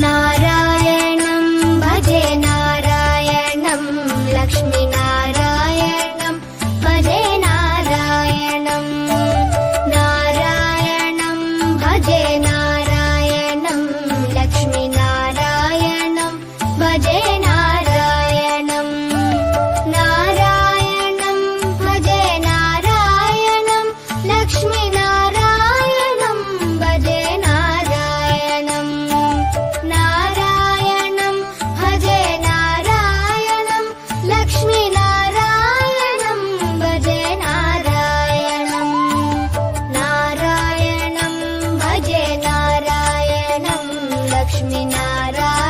नारायणं भजे नारायणं लक्ष्मीनारायणं भजे नारायणं नारायणं भजे नारायणं लक्ष्मीनारायणं भजे नारायणं नारायणं भजे नारायणं लक्ष्मीनारायणं भजे नारायणं नारायणं भजे नारायणं लक्ष्मीनारायणं भजे नारायणं नारायणं भजे नारायणं लक्ष्मीनारायणं